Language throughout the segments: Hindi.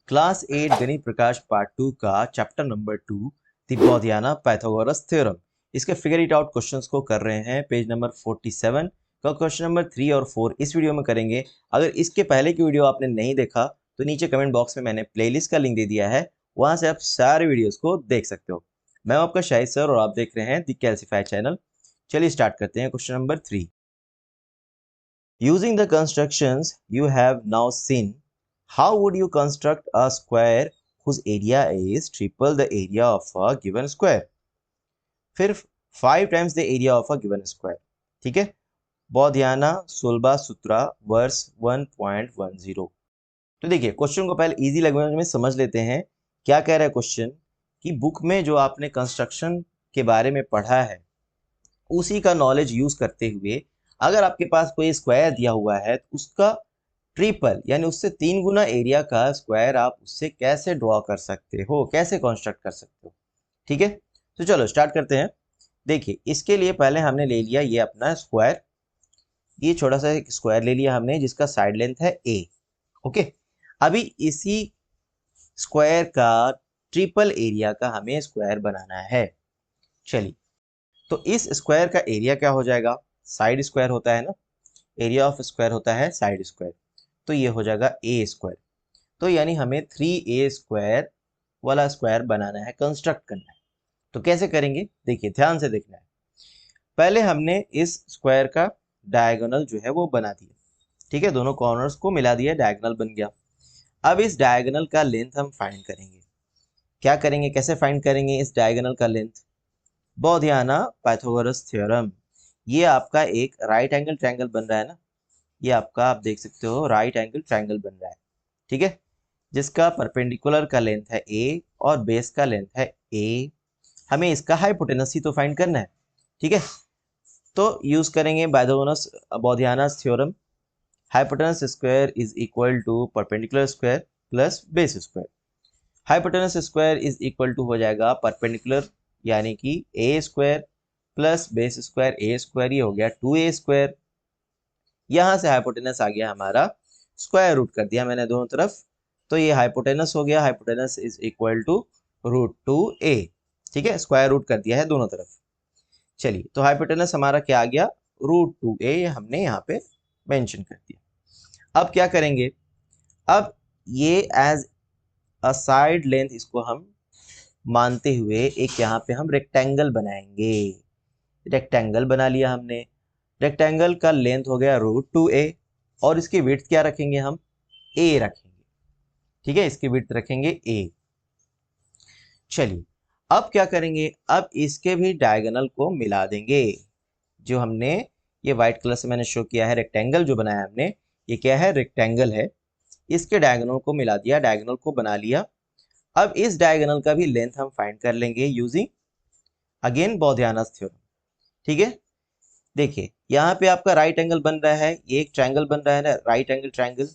क्लास 8 गणित प्रकाश पार्ट 2 का chapter number 2 the Baudhayana Pythagoras theorem. इसके फिगर इट आउट क्वेश्चंस को कर रहे हैं। पेज नंबर 47 का क्वेश्चन नंबर 3 और 4 इस वीडियो में करेंगे। अगर इसके पहले की वीडियो आपने नहीं देखा तो नीचे कमेंट बॉक्स में मैंने प्लेलिस्ट का लिंक दे दिया है, वहां से आप सारे वीडियोस को देख सकते हो। मैं हूं आपका शाहिद सर और आप देख रहे हैं द कैल्सीफाई चैनल। चलिए स्टार्ट करते हैं। Question number 3। Using the constructions you have now seen, how would you construct a square whose area is triple the area of a given square? फिर 5 times the area of a given square। ठीक है, बोधियाना सुलभा सूत्रा वर्स 1.10। तो देखिए क्वेश्चन को पहले इजी लैंग्वेज में समझ लेते हैं। क्या कह रहा है क्वेश्चन कि बुक में जो आपने कंस्ट्रक्शन के बारे में पढ़ा है उसी का नॉलेज यूज करते हुए अगर आपके पास कोई स्क्वायर दिया हुआ है तो उसका ट्रिपल यानी उससे 3 गुना एरिया का स्क्वायर आप उससे कैसे ड्रॉ कर सकते हो, कैसे कंस्ट्रक्ट कर सकते हो। ठीक है, तो चलो स्टार्ट करते हैं। देखिए इसके लिए पहले हमने ले लिया ये अपना स्क्वायर, ये छोटा सा एक स्क्वायर ले लिया हमने जिसका साइड लेंथ है a। ओके, अभी इसी स्क्वायर का ट्रिपल एरिया का हमें स्क्वायर बनाना है। चलिए, तो इस स्क्वायर का एरिया क्या हो जाएगा, साइड स्क्वायर होता है ना, एरिया ऑफ स्क्वायर होता है साइड स्क्वायर, तो ये हो जाएगा ए स्क्वायर। तो यानी हमें 3a स्क्वायर वाला स्क्वायर बनाना है, कंस्ट्रक्ट करना है। तो कैसे करेंगे, देखिए ध्यान से देखना है। पहले हमने इस स्क्वायर का डायगोनल जो है वो बना दिया। ठीक है, दोनों कॉर्नर्स को मिला दिया, डायगोनल बन गया। अब इस डायगोनल का लेंथ हम फाइंड करेंगे। क्या करेंगे, कैसे फाइंड करेंगे इस डायगोनल का लेंथ, बोधियाना पाइथागोरस थ्योरम। ये आपका एक राइट एंगल ट्रायंगल बन रहा है ना, ये आपका आप देख सकते हो राइट एंगल ट्रायंगल बन रहा है। ठीक है, जिसका परपेंडिकुलर का लेंथ है a और बेस का लेंथ है a। हमें इसका हाइपोटेनस ही तो फाइंड करना है। ठीक है, तो यूज करेंगे Baudhayana's theorem. Hypotenuse square is equal to perpendicular square plus base square. Hypotenuse square is equal to हो जाएगा परपेंडिकुलर यानी कि a square plus base square a square, ये हो गया 2a स्क्वायर। यहां से हाइपोटेनस आ गया हमारा, स्क्वायर रूट कर दिया मैंने दोनों तरफ, तो ये हाइपोटेनस हो गया। Hypotenuse is equal to √2a। ठीक है, स्क्वायर रूट कर दिया है दोनों तरफ। चलिए, तो हाइपोटेनस हमारा क्या आ गया, √2a, हमने यहाँ पे मेंशन कर दिया। अब क्या करेंगे, अब ये एज अ साइड लेंथ इसको हम मानते हुए एक यहाँ पे हम रेक्टेंगल बनाएंगे। रेक्टेंगल बना लिया हमने, रेक्टेंगल का लेंथ हो गया √2a और इसकी विड्थ क्या रखेंगे हम, a रखेंगे। ठीक है, इसकी विड्थ रखेंगे a। चलिए, अब क्या करेंगे, अब इसके भी डायगोनल को मिला देंगे। जो हमने ये व्हाइट कलर से मैंने शो किया है, रेक्टेंगल जो बनाया हमने, ये क्या है, रेक्टेंगल है। इसके डायगोनल को मिला दिया, डायगोनल को बना लिया। अब इस डायगोनल का भी लेंथ हम फाइंड कर लेंगे यूजिंग अगेन बोधियानास थ्योरम। ठीक है, देखिए यहाँ पे आपका राइट एंगल बन रहा है, ये एक ट्रायंगल बन रहा है ना, राइट एंगल ट्रायंगल।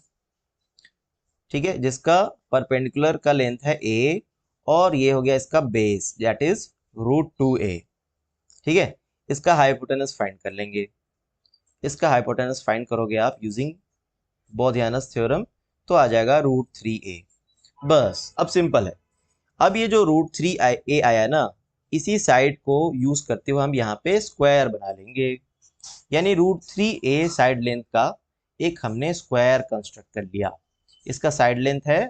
ठीक है, जिसका परपेंडिकुलर का लेंथ है a और ये हो गया इसका बेस दैट इज √2a। ठीक है, इसका हाइपोटेनस फाइंड कर लेंगे। इसका हाइपोटेनस फाइंड करोगे आप यूजिंग बोधियानास थ्योरम, तो आ जाएगा √3a। बस, अब सिंपल है। अब ये जो √3a आया ना, इसी साइड को यूज करते हुए हम यहाँ पे स्क्वायर बना लेंगे। यानी √3a साइड लेंथ का एक हमने स्क्वायर कंस्ट्रक्ट कर लिया। इसका साइड लेंथ है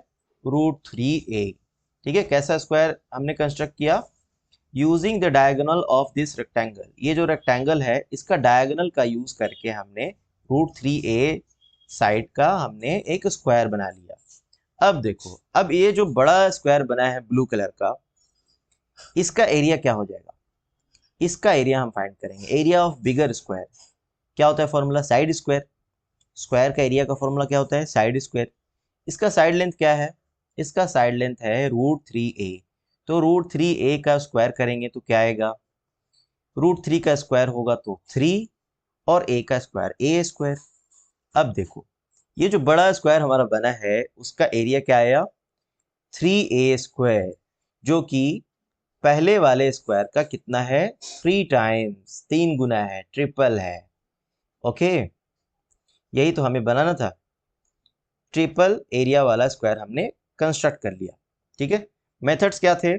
√3a। ठीक है, कैसा स्क्वायर हमने कंस्ट्रक्ट किया, using the diagonal of this rectangle. ये जो रेक्टेंगल है इसका डायगोनल का यूज करके हमने √3a साइड का हमने एक स्क्वायर बना लिया। अब देखो, अब ये जो बड़ा स्क्वायर बना है ब्लू कलर का, इसका एरिया क्या हो जाएगा, इसका एरिया हम फाइंड करेंगे। एरिया ऑफ बिगर स्क्वायर क्या होता है, फॉर्मूला साइड स्क्वायर। स्क्वायर का एरिया का फॉर्मूला क्या होता है, साइड स्क्वायर। इसका साइड लेंथ क्या है, इसका साइड लेंथ है √3a। तो √3a का स्क्वायर करेंगे तो क्या आएगा, √3 का स्क्वायर होगा तो 3 और a का स्क्वायर a स्क्वायर। अब देखो ये जो बड़ा स्क्वायर हमारा बना है उसका एरिया क्या आया, 3a स्क्वायर, जो कि पहले वाले स्क्वायर का कितना है, 3 टाइम्स, 3 गुना है, ट्रिपल है। ओके, यही तो हमें बनाना था, ट्रिपल एरिया वाला स्क्वायर हमने कंस्ट्रक्ट कर लिया। ठीक है, मेथड्स क्या थे,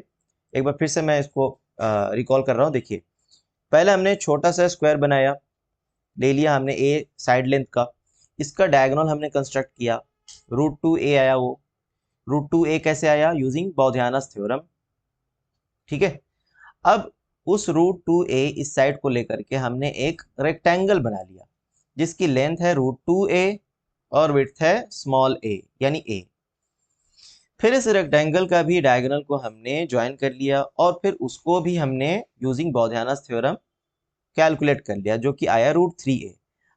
एक बार फिर से मैं इसको रिकॉल कर रहा हूँ। देखिए, पहले हमने छोटा सा स्क्वायर बनाया, ले लिया हमने ए साइड लेंथ का, इसका डायगोनल हमने कंस्ट्रक्ट किया, √2a आया। वो √2a कैसे आया, यूजिंग बाउधियानास थ्योरम। ठीक है, अब उस √2a इस साइड को लेकर के हमने एक रेक्टेंगल बना लिया जिसकी लेंथ है √2a और विड्थ है स्मॉल a यानी a। फिर इस रेक्टेंगल का भी डायगोनल को हमने ज्वाइन कर लिया और फिर उसको भी हमने यूजिंग बाउधियानास थ्योरम कैलकुलेट कर लिया, जो कि आया √3a।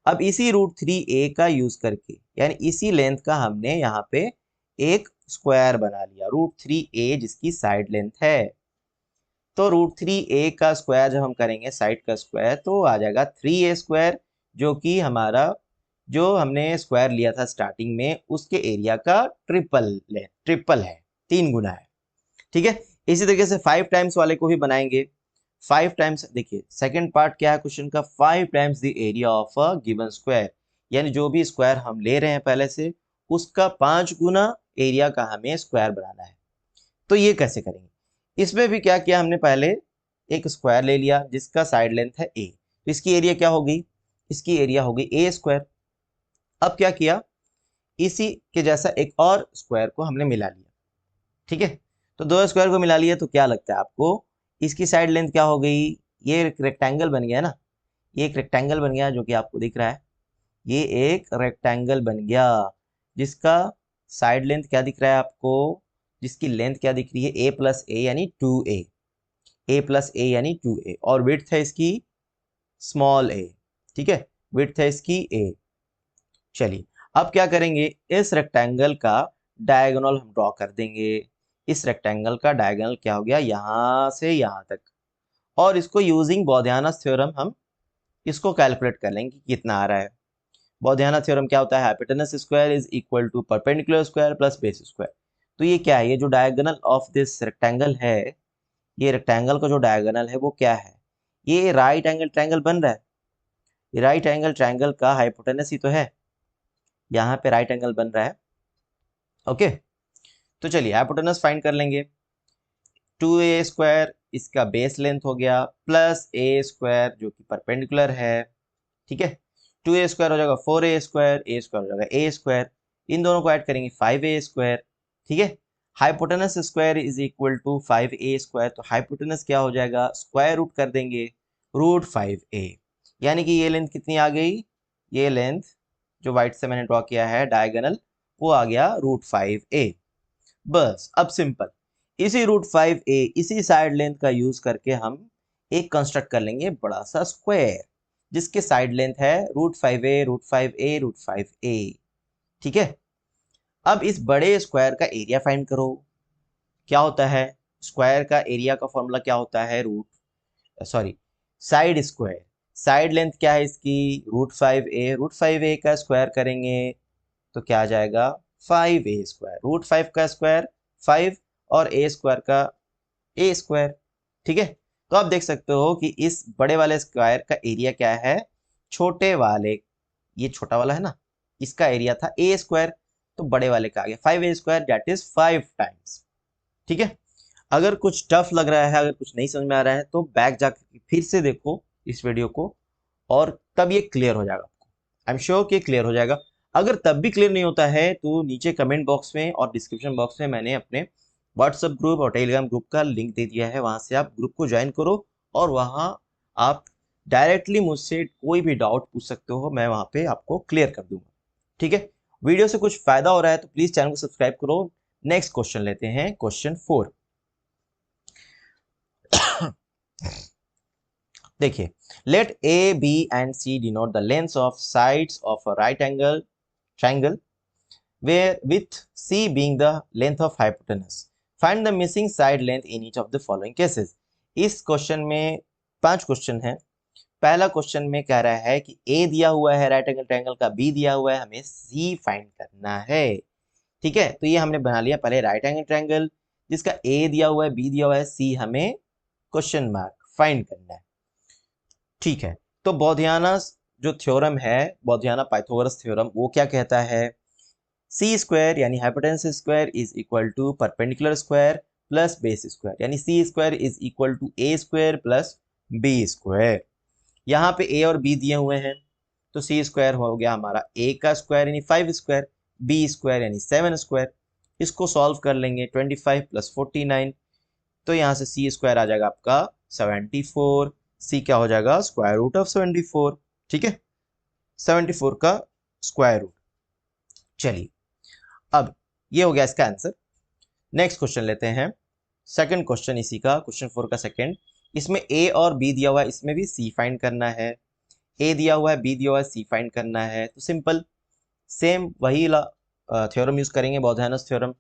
अब इसी √3a का यूज करके यानी इसी लेंथ का हमने यहाँ पे एक स्क्वायर बना लिया √3a जिसकी साइड लेंथ है। तो √3a का स्क्वायर जब हम करेंगे साइड का स्क्वायर तो आ जाएगा 3a², जो कि हमारा जो हमने स्क्वायर लिया था स्टार्टिंग में उसके एरिया का ट्रिपल है, 3 गुना है। ठीक है, इसी तरीके से 5 टाइम्स वाले को भी बनाएंगे। 5 टाइम्स, देखिए सेकंड पार्ट क्या है क्वेश्चन का, 5 times the area of a given square, यानी जो भी स्क्वायर हम ले रहे हैं पहले से उसका 5 गुना एरिया का हमें स्क्वायर बनाना है। तो ये कैसे करेंगे, इसमें भी क्या किया हमने, पहले एक स्क्वायर ले लिया जिसका साइड लेंथ है a, तो इसकी एरिया क्या होगी, इसकी एरिया होगी a²। अब क्या किया, इसी के जैसा एक और स्क्वायर को हमने मिला लिया। ठीक है, तो दो स्क्वायर को मिला लिया तो क्या लगता है आपको, इसकी साइड लेंथ क्या हो गई, ये एक रेक्टेंगल बन गया ना, ये एक रेक्टेंगल बन गया जो कि आपको दिख रहा है, ये एक रेक्टेंगल बन गया जिसका साइड लेंथ क्या दिख रहा है आपको, जिसकी लेंथ क्या दिख रही है, a+a यानी 2a, a+a यानी 2a, और विड्थ है इसकी स्मॉल a। ठीक है, विड्थ है इसकी a। चलिए, अब क्या करेंगे, इस रेक्टेंगल का डायगोनल हम ड्रॉ कर देंगे। इस रेक्टेंगल का डायगोनल क्या हो गया, यहां से यहां तक, और इसको यूजिंग बाउधियानास थ्योरम हम इसको कैलकुलेट कर लेंगे कि कितना आ रहा है। बाउधियाना थ्योरम क्या होता है, hypotenuse square is equal to perpendicular square plus base square. तो ये क्या है, ये जो डायगोनल ऑफ दिस रेक्टेंगल है, ये रेक्टेंगल का जो डायगोनल है वो क्या है, ये राइट एंगल ट्रायंगल बन रहा है। ये राइट एंगल ट्रायंगल का हाइपोटेनस ही तो है, यहाँ पे राइट एंगल बन रहा है। ओके, तो चलिए हाइपोटेनस फाइंड कर लेंगे। 2a² इसका बेस लेंथ हो गया प्लस a² जो कि परपेंडिकुलर है। ठीक है, 2a² हो जाएगा 4a², a² हो जाएगा a², इन दोनों को ऐड करेंगे 5a²। ठीक है, hypotenuse square is equal to 5a², तो हाइपोटेनस क्या हो जाएगा, स्क्वायर रूट कर देंगे √5a, यानी कि ये लेंथ कितनी आ गई, ये लेंथ जो व्हाइट से मैंने ड्रॉ किया है डायगोनल वो आ गया √5a। बस अब सिंपल, इसी √5a इसी साइड लेंथ का यूज करके हम एक कंस्ट्रक्ट कर लेंगे बड़ा सा स्क्वायर जिसके साइड लेंथ है √5a √5a √5a। ठीक है, अब इस बड़े स्क्वायर का एरिया फाइंड करो। क्या होता है, स्क्वायर का एरिया का फॉर्मूला क्या होता है, साइड स्क्वायर, साइड लेंथ क्या है इसकी √5a, √5a का स्क्वायर करेंगे तो क्या आ जाएगा 5a², √5 का स्क्वायर 5 और a² का a²। ठीक है, तो आप देख सकते हो कि इस बड़े वाले स्क्वायर का एरिया क्या है, छोटे वाले, ये छोटा वाला है ना, इसका एरिया था a², तो बड़े वाले का आ गया 5a², दैट इज 5 टाइम्स। ठीक है, अगर कुछ टफ लग रहा है, अगर कुछ नहीं समझ में आ रहा है तो बैक जाकर फिर से देखो इस वीडियो को और तब ये क्लियर हो जाएगा आपको। आई एम श्योर कि क्लियर हो जाएगा। अगर तब भी क्लियर नहीं होता है तो नीचे कमेंट बॉक्स में और डिस्क्रिप्शन बॉक्स में मैंने अपने व्हाट्सएप ग्रुप और टेलीग्राम ग्रुप का लिंक दे दिया है, वहां से आप ग्रुप को ज्वाइन करो और वहां आप डायरेक्टली मुझसे कोई भी डाउट पूछ सकते हो, मैं वहां पे आपको क्लियर कर दूंगा। ठीक है, वीडियो से कुछ फायदा हो रहा है तो प्लीज चैनल को सब्सक्राइब करो। नेक्स्ट क्वेश्चन लेते हैं, क्वेश्चन 4। देखिए, let a b and c denote the length of sides of a right angle triangle where with C being the length of hypotenuse. Find the missing side length in each of the following cases. इस क्वेश्चन में 5 क्वेश्चन है। पहला क्वेश्चन में कह रहा है कि A दिया हुआ है राइट एंगल ट्रायंगल का, B दिया हुआ है, हमें C फाइंड करना है। ठीक है, तो ये हमने बना लिया पहले राइट एंगल ट्रायंगल जिसका A दिया हुआ है, B दिया हुआ है, C हमें क्वेश्चन मार्क फाइंड करना है। ठीक है, तो बाउधियाना जो थ्योरम है, बाउधियाना पाइथागोरस थ्योरम, वो क्या कहता है, सी स्क्वायर यानी hypotenuse square is equal to perpendicular square plus base square, यानी C square is equal to A square plus B square. यहाँ पे ए और बी दिए हुए हैं, तो सी स्क्वायर हो गया हमारा ए का स्क्वायर यानी 5 स्क्वायर, बी स्क्वायर यानी 7 स्क्वायर। इसको सॉल्व कर लेंगे, 25 प्लस 49, तो यहाँ से सी स्क्वायर आ जाएगा आपका 74। सी क्या हो जाएगा, स्क्वायर रूट ऑफ 74। ठीक है, 74 का स्क्वायर रूट। चलिए, अब ये हो गया इसका आंसर। नेक्स्ट क्वेश्चन लेते हैं, सेकंड क्वेश्चन इसी का, क्वेश्चन 4 का सेकंड। इसमें ए और बी दिया हुआ है, इसमें भी सी फाइंड करना है। ए दिया हुआ है, बी दिया हुआ है, सी फाइंड करना है, तो सिंपल सेम वही थ्योरम यूज करेंगे, Baudhayana's theorem.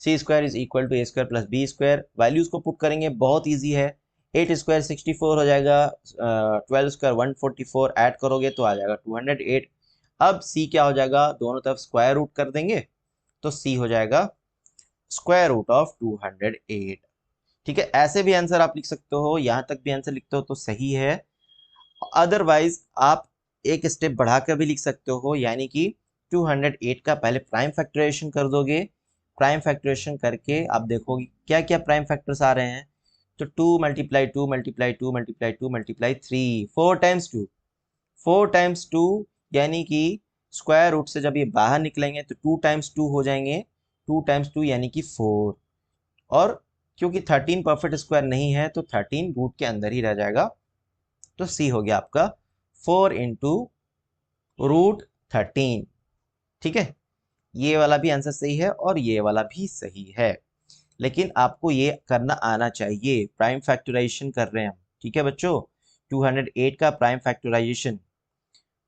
C square is equal to A square plus B square. Values को पुट करेंगे, बहुत ईजी है। 8 स्क्वायर 64 हो जाएगा, 12 स्क्वायर 144, ऐड करोगे तो आ जाएगा 208। अब सी क्या हो जाएगा, दोनों तरफ स्क्वायर रूट कर देंगे, तो सी हो जाएगा स्क्वायर रूट ऑफ 208। ठीक है, ऐसे भी आंसर आप लिख सकते हो, यहां तक भी आंसर लिखते हो तो सही है। अदरवाइज आप एक स्टेप बढ़ाकर भी लिख सकते हो, यानी कि 208 का पहले प्राइम फैक्टराइजेशन कर दोगे। प्राइम फैक्टराइजेशन करके आप देखोगे क्या क्या प्राइम फैक्टर्स आ रहे हैं, तो 2 multiply 2 multiply 2 multiply 2 multiply 3, 4 times 2, 4 times 2, यानी कि स्क्वायर रूट से जब ये बाहर निकलेंगे तो 2 टाइम्स 2 हो जाएंगे, 2 टाइम्स 2 यानी कि 4। और क्योंकि 13 परफेक्ट स्क्वायर नहीं है तो 13 रूट के अंदर ही रह जाएगा, तो सी हो गया आपका 4 इंटू रूट 13। ठीक है, ये वाला भी आंसर सही है और ये वाला भी सही है, लेकिन आपको ये करना आना चाहिए। प्राइम फैक्टराइजेशन कर रहे हैं हम, ठीक है बच्चों, 208 का प्राइम फैक्टराइजेशन।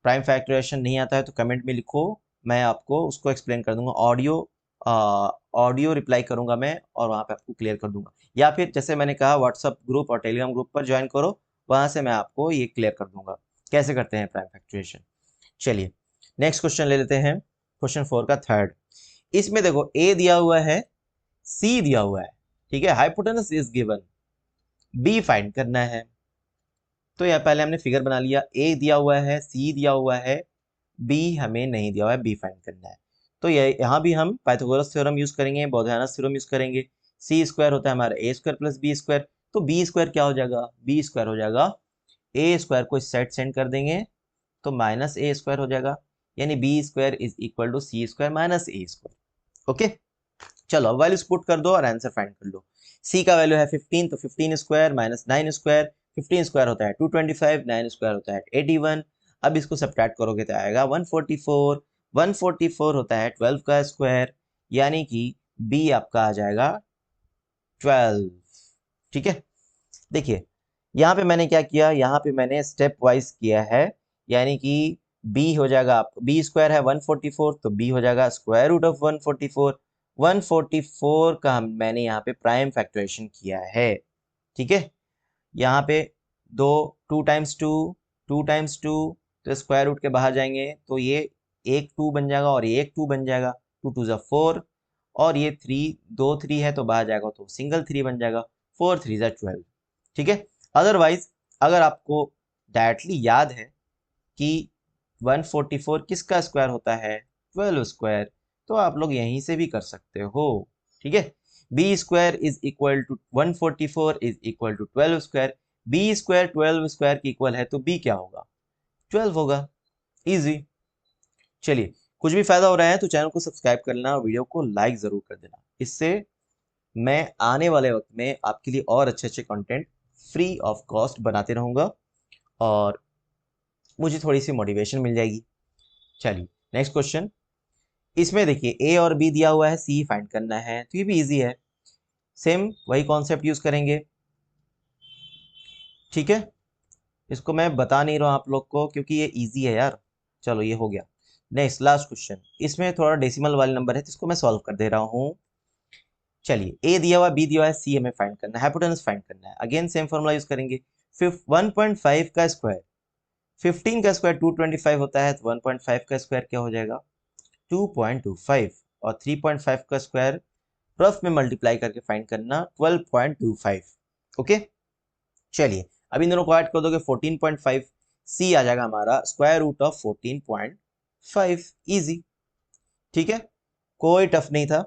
प्राइम फैक्टराइजेशन नहीं आता है तो कमेंट में लिखो, मैं आपको उसको एक्सप्लेन कर दूंगा। ऑडियो रिप्लाई करूंगा मैं और वहां पे आपको क्लियर कर दूंगा, या फिर जैसे मैंने कहा व्हाट्सअप ग्रुप और टेलीग्राम ग्रुप पर ज्वाइन करो, वहां से मैं आपको ये क्लियर कर दूंगा कैसे करते हैं प्राइम फैक्टराइजेशन। चलिए, नेक्स्ट क्वेश्चन ले लेते हैं, क्वेश्चन 4 का थर्ड। इसमें देखो ए दिया हुआ है, सी दिया हुआ है, ठीक है, hypotenuse is given, b find करना है। तो यह पहले हमने फिगर बना लिया, ए दिया हुआ है, सी दिया हुआ है, बी हमें नहीं दिया हुआ है, बी फाइंड करना है। तो ये यहाँ भी हम पाइथागोरस थ्योरम यूज करेंगे, बोधायनस थ्योरम यूज करेंगे। सी स्क्वायर होता है हमारा ए स्क्वायर प्लस बी स्क्वायर, तो बी स्क्वायर क्या हो जाएगा, बी स्क्वायर हो जाएगा, ए स्क्वायर को इस साइड सेंड कर देंगे तो माइनस ए स्क्वायर हो जाएगा, यानी B square is equal to C square minus A square. Okay, चलो वैल्यूज पुट कर दो और आंसर फाइंड कर लो। सी का वैल्यू है 15, तो 15 स्क्वायर माइनस 9 स्क्वायर, 15 स्क्वायर होता है 225, 9 स्क्वायर होता है 81। अब इसको सब्ट्रैक्ट करोगे तो आएगा 144, 144 होता है 12 का स्क्वायर, यानी कि बी आपका आ जाएगा 12। ठीक है, देखिए यहाँ पे मैंने क्या किया, यहाँ पे मैंने स्टेप वाइज किया है, यानी कि बी हो जाएगा, आपको बी स्क्वायर है 144, तो बी हो जाएगा स्क्वायर रूट ऑफ 144। 144 का मैंने यहाँ पे प्राइम फैक्टराइजेशन किया है। ठीक है, यहाँ पे दो, 2 टाइम्स 2, 2 टाइम्स 2, तो स्क्वायर रूट के बाहर जाएंगे तो ये एक 2 बन जाएगा और ये एक 2 बन जाएगा, 2 2 4, और ये 3, 2 3 है तो बाहर जाएगा तो सिंगल 3 बन जाएगा, 4 3 12। ठीक है, अदरवाइज अगर आपको डायरेक्टली याद है कि 144 किसका स्क्वायर होता है, 12 स्क्वायर, तो आप लोग यहीं से भी कर सकते हो। ठीक है, B square is equal to 144 is equal to 12 square, B square 12 square की इक्वल है तो बी क्या होगा, 12 होगा। इजी। चलिए, कुछ भी फायदा हो रहा है तो चैनल को सब्सक्राइब कर लेना और वीडियो को लाइक जरूर कर देना, इससे मैं आने वाले वक्त में आपके लिए और अच्छे अच्छे कंटेंट फ्री ऑफ कॉस्ट बनाते रहूंगा और मुझे थोड़ी सी मोटिवेशन मिल जाएगी। चलिए, नेक्स्ट क्वेश्चन। इसमें देखिए ए और बी दिया हुआ है, सी फाइंड करना है, तो ये भी इजी है, सेम वही कॉन्सेप्ट यूज करेंगे। ठीक है, इसको मैं बता नहीं रहा हूं आप लोग को क्योंकि ये इजी है यार। चलो, ये हो गया। नेक्स्ट लास्ट क्वेश्चन, इसमें थोड़ा डेसिमल वाले नंबर है तो इसको मैं सॉल्व कर दे रहा हूँ। चलिए, ए दिया हुआ, बी दिया हुआ है, सी हमें फाइंड करना है, हाइपोटेनस फाइंड करना है। अगेन सेम फॉर्मूला यूज करेंगे। 1.5 का स्क्वायर, 15 का स्क्वायर 225 होता है, तो 1.5 का स्क्वायर क्या हो जाएगा, 2.25, और 3.5 का स्क्वायर रफ में मल्टीप्लाई करके फाइंड करना, 12.25। ओके, चलिए अब इन दोनों को ऐड कर दोगे 14.5, सी आ जाएगा हमारा स्क्वायर रूट ऑफ 14.5। इजी। ठीक है, कोई टफ नहीं था।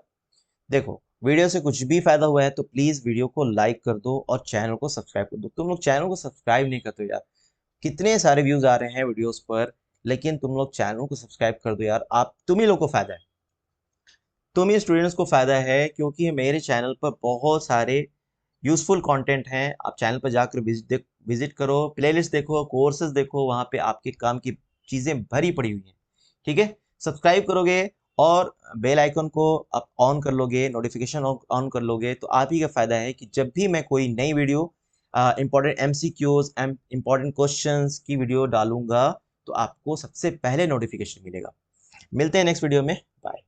देखो, वीडियो से कुछ भी फायदा हुआ है तो प्लीज वीडियो को लाइक कर दो और चैनल को सब्सक्राइब कर दो। तुम लोग चैनल को सब्सक्राइब नहीं करते हो यार। कितने सारे व्यूज आ रहे हैं वीडियोस पर, लेकिन तुम लोग चैनल को सब्सक्राइब कर दो यार। आप तुम ही लोग को फायदा है, तुम ही स्टूडेंट्स को फायदा है, क्योंकि मेरे चैनल पर बहुत सारे यूजफुल कंटेंट हैं। आप चैनल पर जाकर विजिट करो, प्लेलिस्ट देखो, कोर्सेज देखो, वहां पे आपके काम की चीजें भरी पड़ी हुई हैं। ठीक है, सब्सक्राइब करोगे और बेल आइकन को आप ऑन कर लोगे, नोटिफिकेशन ऑन कर लोगे, तो आप ही का फायदा है कि जब भी मैं कोई नई video, important MCQs, important questions की वीडियो डालूंगा, तो आपको सबसे पहले नोटिफिकेशन मिलेगा। मिलते हैं नेक्स्ट वीडियो में। बाय।